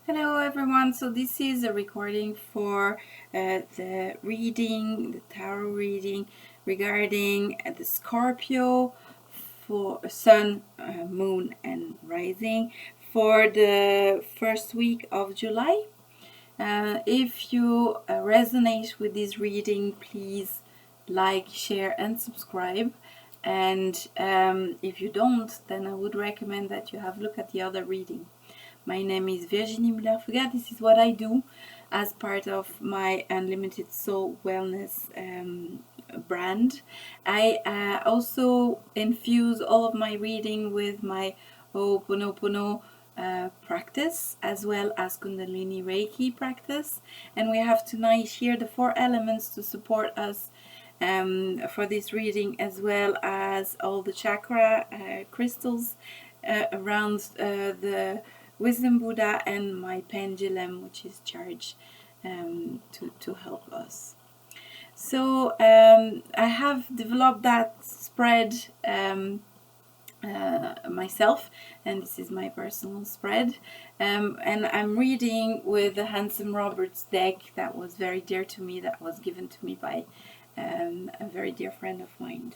Hello everyone, so this is a recording for the tarot reading regarding the Scorpio for Sun, Moon and Rising for the first week of July. If you resonate with this reading, please like, share and subscribe. And if you don't, then I would recommend that you have a look at the other reading. My name is Virginie Muller-Fugard. This is what I do as part of my Unlimited Soul Wellness brand. I also infuse all of my reading with my Ho'oponopono practice, as well as Kundalini Reiki practice. And we have tonight here the 4 elements to support us for this reading, as well as all the chakra crystals around the Wisdom Buddha and my pendulum, which is charged to help us. So I have developed that spread myself, and this is my personal spread, and I'm reading with the Handsome Roberts deck that was very dear to me, that was given to me by a very dear friend of mine.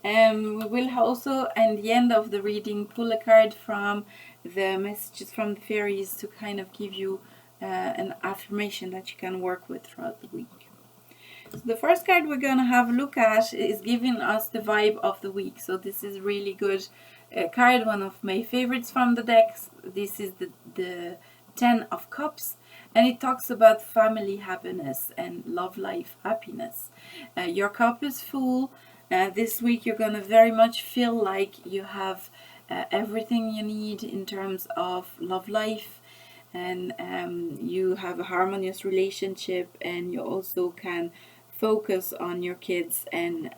We will also, at the end of the reading, pull a card from the messages from the fairies to kind of give you an affirmation that you can work with throughout the week. So the first card we're going to have a look at is giving us the vibe of the week. So this is really good card, one of my favorites from the decks. This is the 10 of Cups, and it talks about family happiness and love life happiness. Your cup is full. This week you're going to very much feel like you have everything you need in terms of love life, and you have a harmonious relationship, and you also can focus on your kids and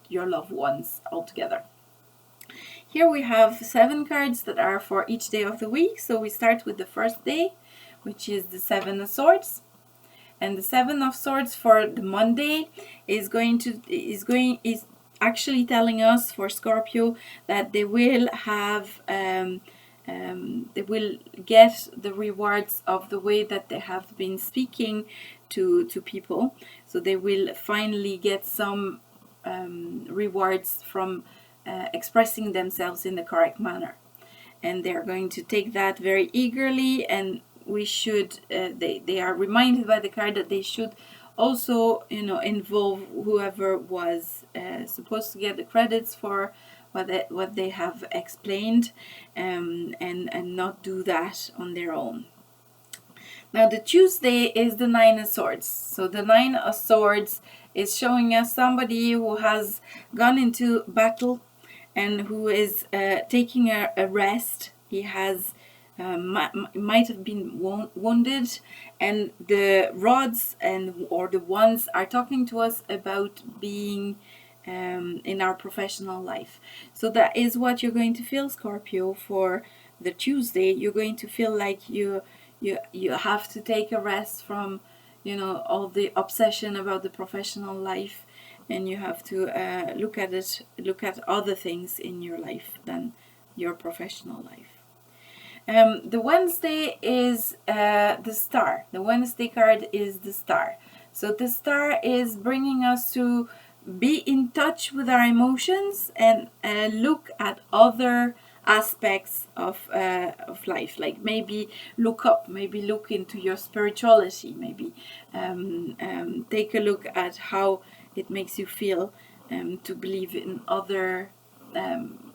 your loved ones altogether. Here we have 7 cards that are for each day of the week. So we start with the first day, which is the 7 of Swords. And the 7 of Swords for the Monday is actually telling us for Scorpio that they will have they will get the rewards of the way that they have been speaking to people. So they will finally get some rewards from expressing themselves in the correct manner, and they're going to take that very eagerly. And we should they are reminded by the card that they should also involve whoever was supposed to get the credits for what they have explained, and not do that on their own. Now the Tuesday is the 9 of Swords. So the 9 of Swords is showing us somebody who has gone into battle and who is taking a rest. He has might have been wounded, and the rods or the wands are talking to us about being in our professional life. So that is what you're going to feel, Scorpio, for the Tuesday. You're going to feel like you have to take a rest from all the obsession about the professional life, and you have to look at other things in your life than your professional life. The Wednesday is the Star. The Wednesday card is the Star. So the Star is bringing us to be in touch with our emotions and look at other aspects of life, like maybe look up, maybe look into your spirituality, maybe take a look at how it makes you feel to believe in other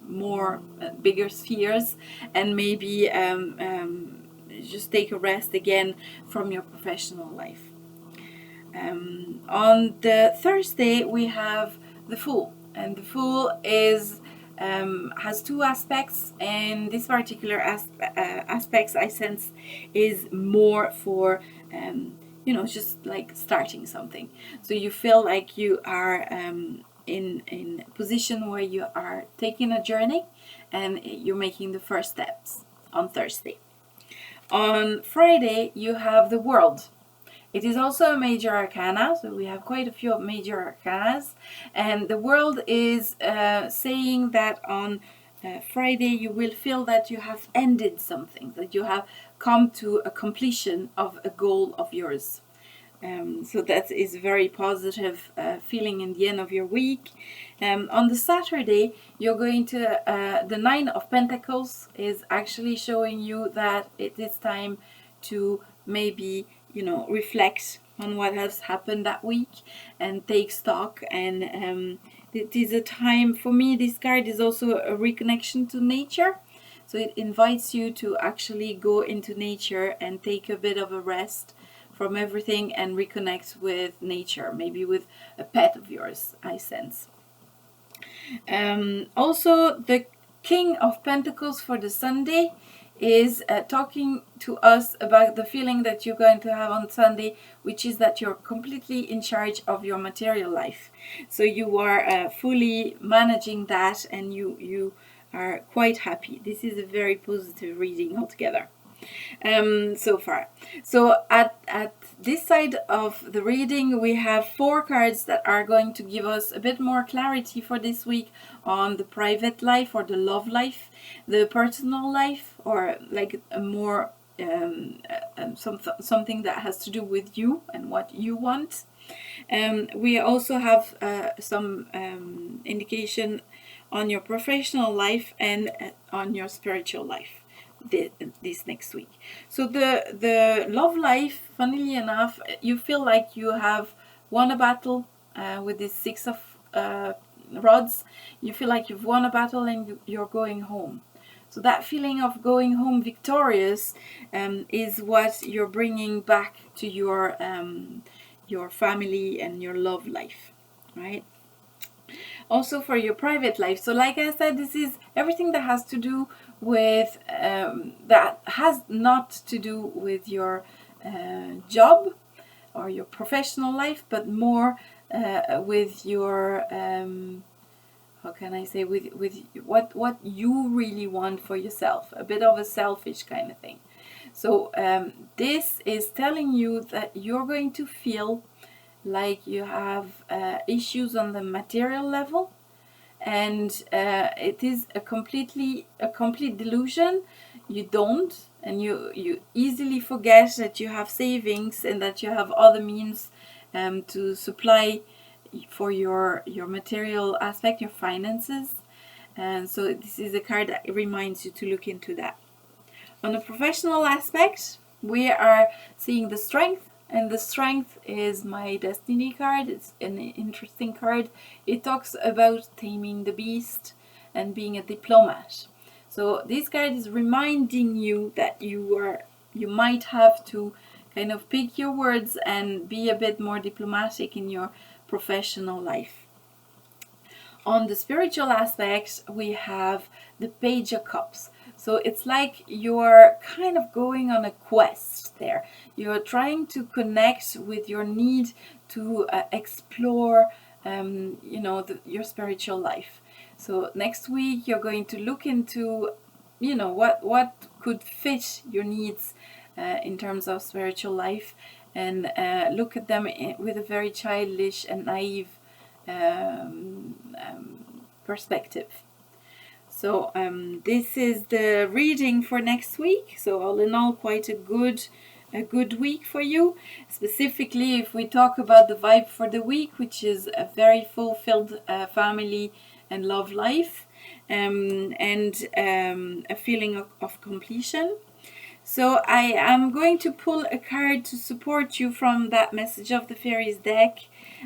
more bigger spheres, and maybe just take a rest again from your professional life. On the Thursday we have the Fool, and the Fool is has 2 aspects, and this particular aspects I sense is more for just like starting something. So you feel like you are in a position where you are taking a journey and you're making the first steps on Thursday. On Friday you have the World. It is also a major arcana, so we have quite a few major arcanas, and the World is saying that on Friday, you will feel that you have ended something, that you have come to a completion of a goal of yours. So that is a very positive feeling in the end of your week. On the Saturday, you're going to, the Nine of Pentacles is actually showing you that it is time to maybe, reflect on what has happened that week and take stock. And it is a time, for me, this card is also a reconnection to nature. So it invites you to actually go into nature and take a bit of a rest from everything and reconnect with nature, maybe with a pet of yours, I sense. Also, the King of Pentacles for the Sunday is talking to us about the feeling that you're going to have on Sunday, which is that you're completely in charge of your material life. So you are fully managing that, and you are quite happy. This is a very positive reading altogether. So far. So at this side of the reading, we have 4 cards that are going to give us a bit more clarity for this week on the private life or the love life, the personal life, or like a more something that has to do with you and what you want. We also have some indication on your professional life and on your spiritual life this next week. So the love life, funnily enough, you feel like you have won a battle with this 6 of rods. You feel like you've won a battle and you're going home. So that feeling of going home victorious is what you're bringing back to your family and your love life, right? Also for your private life. So like I said, this is everything that has to do with that has not to do with your job or your professional life, but more with your how can I say, with what you really want for yourself, a bit of a selfish kind of thing. So this is telling you that you're going to feel like you have issues on the material level, and it is a complete delusion. You don't, and you easily forget that you have savings and that you have other means to supply for your material aspect, your finances. And so this is a card that reminds you to look into that. On the professional aspect, we are seeing the Strength, and the Strength is my Destiny card. It's an interesting card. It talks about taming the beast and being a diplomat. So this card is reminding you that you might have to kind of pick your words and be a bit more diplomatic in your professional life. On the spiritual aspect, we have the Page of Cups. So it's like you're kind of going on a quest there. You're trying to connect with your need to explore, your spiritual life. So next week you're going to look into, what could fit your needs in terms of spiritual life, and look at them with a very childish and naive perspective. So this is the reading for next week. So all in all, quite a good week for you. Specifically, if we talk about the vibe for the week, which is a very fulfilled family and love life, and a feeling of completion. So I am going to pull a card to support you from that Message of the Fairies deck,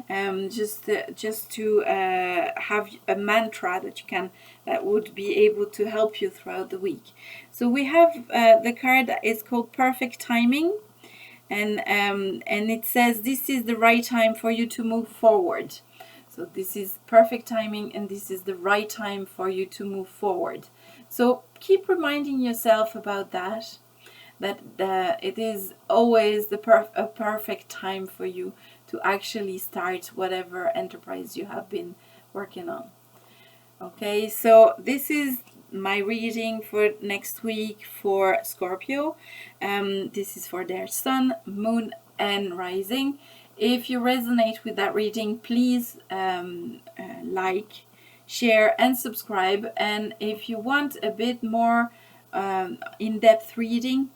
just to have a mantra that would be able to help you throughout the week. So we have the card that is called Perfect Timing, and it says this is the right time for you to move forward. So this is perfect timing, and this is the right time for you to move forward. So keep reminding yourself about that it is always a perfect time for you to actually start whatever enterprise you have been working on. Okay, so this is my reading for next week for Scorpio. This is for their sun, moon, and rising. If you resonate with that reading, please like, share, and subscribe. And if you want a bit more in-depth reading,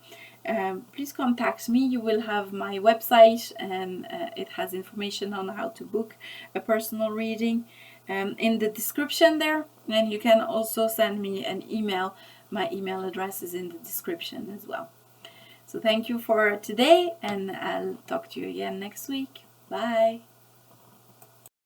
please contact me. You will have my website, and it has information on how to book a personal reading in the description there. And you can also send me an email. My email address is in the description as well. So thank you for today, and I'll talk to you again next week. Bye.